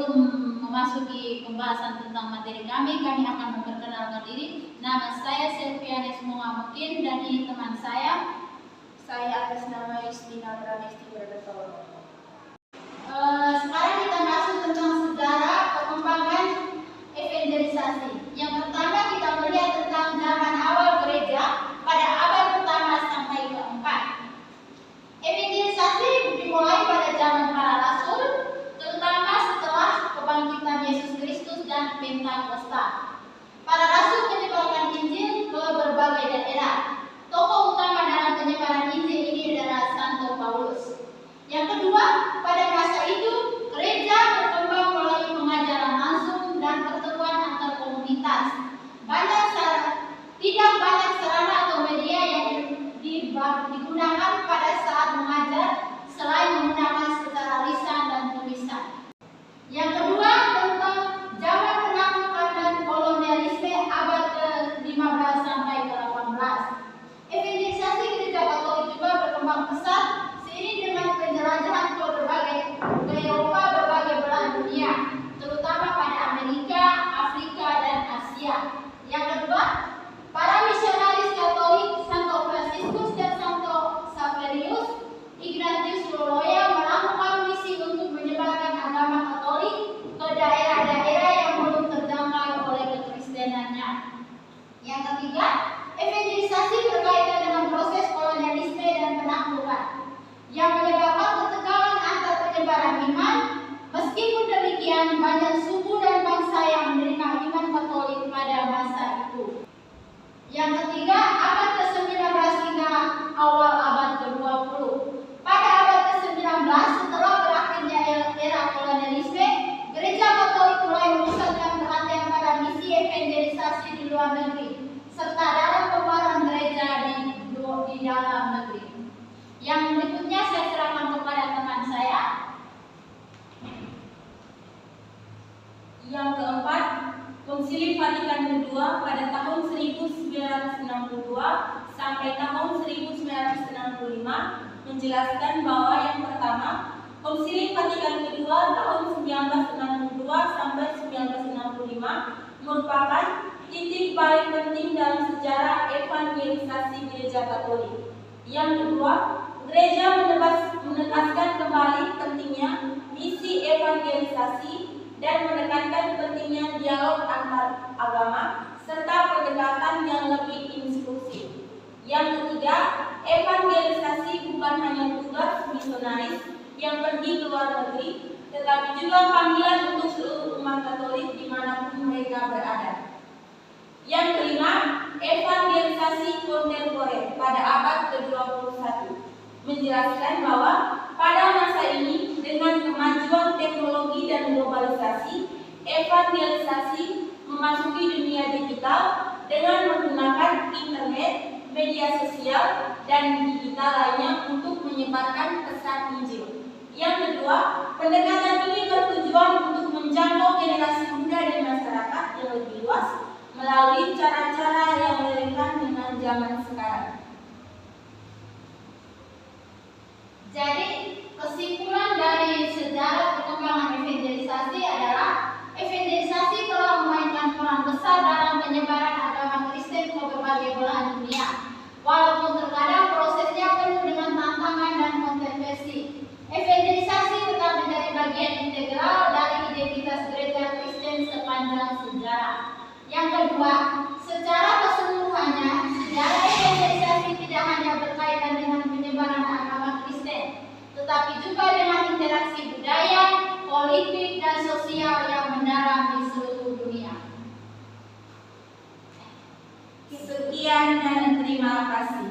sebelum memasuki pembahasan tentang materi kami akan memperkenalkan diri. Nama saya Selvianes Muhammadin dan ini teman saya. Saya atas nama Istina Pramesti Berdatoro. Sekarang kita masuk tentang sejarah perkembangan evangelisasi. Yang pertama kita melihat tentang zaman awal gereja pada abad pertama sampai keempat. Evangelisasi dimulai pada zaman para rasul, terutama setelah kebangkitan Yesus Kristus dan Pentakosta. Para rasul menyebarkan Injil ke berbagai daerah. Tokoh utama dalam penyebaran Injil ini adalah Santo Paulus. Yang kedua, pada masa itu gereja berkembang melalui pengajaran langsung dan pertemuan antar komunitas. Tidak banyak sarana atau media yang digunakan pada saat mengajar selain menggunakan secara lisan dan tulisan. Yang kedua, tentang zaman penaklukan dan kolonialisme abad ke-15 sampai ke-18. Evangelisasi gereja Katolik juga berkembang pesat seiring dengan penjelajahan ke Eropa berbagai belahan dunia, terutama pada Amerika, Afrika, dan Asia. Yang kedua, para misionaris Katolik Santo Fransiskus dan Santo Xaverius Ignatius Loyola melakukan misi untuk menyebarkan agama Katolik ke daerah-daerah yang belum terdamai oleh kekristenannya. Yang ketiga, evangelisasi berkaitan dengan proses kolonialisme dan penaklukan yang menyebabkan ketegangan antar penyebaran iman. Meskipun demikian, banyak suku dan bangsa yang menerima iman Katolik pada masa itu. Yang ketiga, abad ke-19 hingga awal abad ke-20. Pada abad ke-19, setelah berakhirnya era kolonialisme, gereja Katolik mulai memusatkan perhatian pada misi evangelisasi di luar negeri serta dalam pembaharan gereja di dalam negeri. Yang berikutnya saya serahkan kepada teman saya. Yang keempat, Konsili Vatikan II pada tahun 1962 sampai tahun 1965 menjelaskan bahwa yang pertama, Konsili Vatikan II tahun 1962 sampai 1965 merupakan titik paling penting dalam sejarah evangelisasi gereja Katolik. Yang kedua, gereja menegaskan kembali pentingnya misi evangelisasi dan menekankan pentingnya dialog antar agama serta pendekatan yang lebih inklusif. Yang ketiga, evangelisasi bukan hanya tugas misionaris yang pergi ke luar negeri, tetapi juga panggilan untuk seluruh umat Katolik dimanapun mereka berada. Yang kelima, evangelisasi kontemporer pada abad ke-21 menjelaskan bahwa pada masa ini dengan kemajuan teknologi dan globalisasi, evangelisasi memasuki dunia digital dengan menggunakan internet, media sosial, dan digital lainnya untuk menyebarkan pesan Injil. Yang kedua, pendekatan ini bertujuan untuk menjangkau generasi muda dan masyarakat yang lebih luas melalui cara-cara yang relevan dengan zaman sekarang. Jadi, kesimpulan dari sejarah perkembangan evangelisasi adalah evangelisasi telah memainkan peran besar dalam penyebaran agama Kristen ke berbagai belahan dunia. Walaupun terkadang prosesnya penuh dengan tantangan dan kontroversi, evangelisasi tetap menjadi bagian integral dari identitas gereja Kristen sepanjang sejarah. Yang kedua, secara keseluruhannya, sejarah evangelisasi tidak hanya berkaitan dengan penyebaran agama Kristen, tetapi juga dengan interaksi budaya, politik, dan sosial yang mendalam di seluruh dunia. Sekian dan terima kasih.